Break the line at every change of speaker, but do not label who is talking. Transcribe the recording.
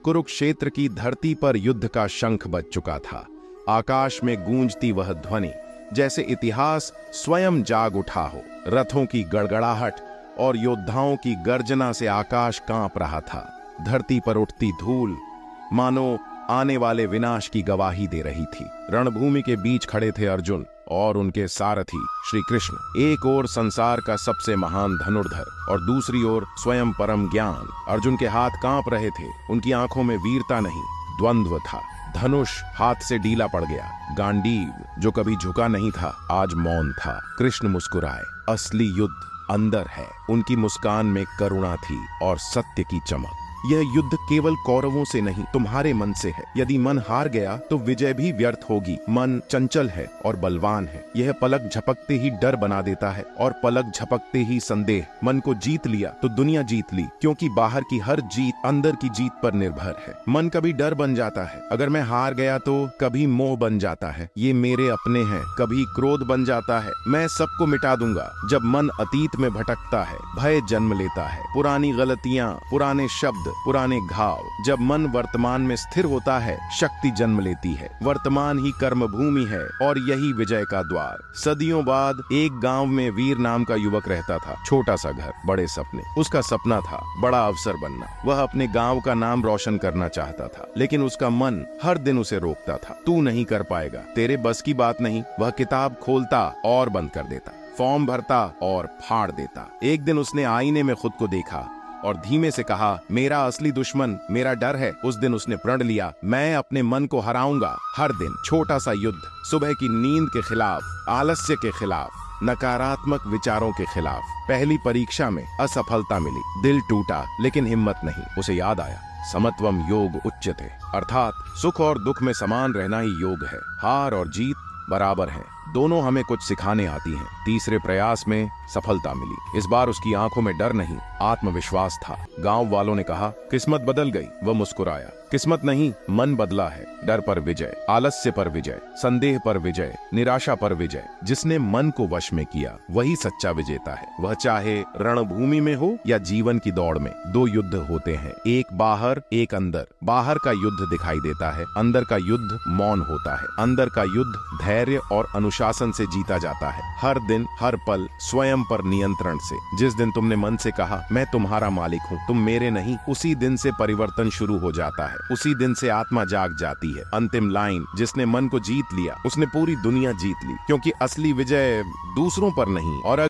कुरुक्षेत्र की धरती पर युद्ध का शंख बज चुका था। आकाश में गूंजती वह ध्वनि जैसे इतिहास स्वयं जाग उठा हो। रथों की गड़गड़ाहट और योद्धाओं की गर्जना से आकाश कांप रहा था। धरती पर उठती धूल मानो आने वाले विनाश की गवाही दे रही थी। रणभूमि के बीच खड़े थे अर्जुन और उनके सारथी श्री कृष्ण। एक ओर संसार का सबसे महान धनुर्धर और दूसरी ओर स्वयं परम ज्ञान। अर्जुन के हाथ कांप रहे थे, उनकी आंखों में वीरता नहीं द्वंद्व था। धनुष हाथ से ढीला पड़ गया। गांडीव जो कभी झुका नहीं था आज मौन था। कृष्ण मुस्कुराए। असली युद्ध अंदर है। उनकी मुस्कान में करुणा थी और सत्य की चमक। यह युद्ध केवल कौरवों से नहीं तुम्हारे मन से है। यदि मन हार गया तो विजय भी व्यर्थ होगी। मन चंचल है और बलवान है। यह पलक झपकते ही डर बना देता है और पलक झपकते ही संदेह। मन को जीत लिया तो दुनिया जीत ली, क्योंकि बाहर की हर जीत अंदर की जीत पर निर्भर है। मन कभी डर बन जाता है, अगर मैं हार गया तो कभी मोह बन जाता है, ये मेरे अपने हैं। कभी क्रोध बन जाता है, मैं सबको मिटा दूंगा। जब मन अतीत में भटकता है भय जन्म लेता है। पुरानी गलतियां, पुराने शब्द, पुराने घाव। जब मन वर्तमान में स्थिर होता है शक्ति जन्म लेती है। वर्तमान ही कर्म भूमि है और यही विजय का द्वार। सदियों बाद एक गांव में वीर नाम का युवक रहता था। छोटा सा घर, बड़े सपने। उसका सपना था बड़ा अफसर बनना। वह अपने गांव का नाम रोशन करना चाहता था, लेकिन उसका मन हर दिन उसे रोकता था। तू नहीं कर पाएगा, तेरे बस की बात नहीं। वह किताब खोलता और बंद कर देता, फॉर्म भरता और फाड़ देता। एक दिन उसने आईने में खुद को देखा और धीमे से कहा, मेरा असली दुश्मन मेरा डर है। उस दिन उसने प्रण लिया, मैं अपने मन को हराऊंगा। हर दिन छोटा सा युद्ध। सुबह की नींद के खिलाफ, आलस्य के खिलाफ, नकारात्मक विचारों के खिलाफ। पहली परीक्षा में असफलता मिली, दिल टूटा, लेकिन हिम्मत नहीं। उसे याद आया, समत्वम योग उच्यते, अर्थात सुख और दुख में समान रहना ही योग है। हार और जीत बराबर है, दोनों हमें कुछ सिखाने आती हैं। तीसरे प्रयास में सफलता मिली। इस बार उसकी आंखों में डर नहीं, आत्मविश्वास था। गांव वालों ने कहा, किस्मत बदल गई। वह मुस्कुराया, किस्मत नहीं, मन बदला है। डर पर विजय, आलस्य पर विजय, संदेह पर विजय, निराशा पर विजय। जिसने मन को वश में किया वही सच्चा विजेता है। वह चाहे रणभूमि में हो या जीवन की दौड़ में। दो युद्ध होते हैं, एक बाहर, एक अंदर। बाहर का युद्ध दिखाई देता है, अंदर का युद्ध मौन होता है। अंदर का युद्ध धैर्य और अनुशासन से जीता जाता है। हर दिन, हर पल स्वयं पर नियंत्रण से। जिस दिन तुमने मन से कहा, मैं तुम्हारा मालिक हूँ, तुम मेरे नहीं, उसी दिन से परिवर्तन शुरू हो जाता है। उसी दिन से आत्मा जाग जाती है। अंतिम लाइन, जिसने मन को जीत लिया उसने पूरी दुनिया जीत ली, क्योंकि असली विजय दूसरों पर नहीं और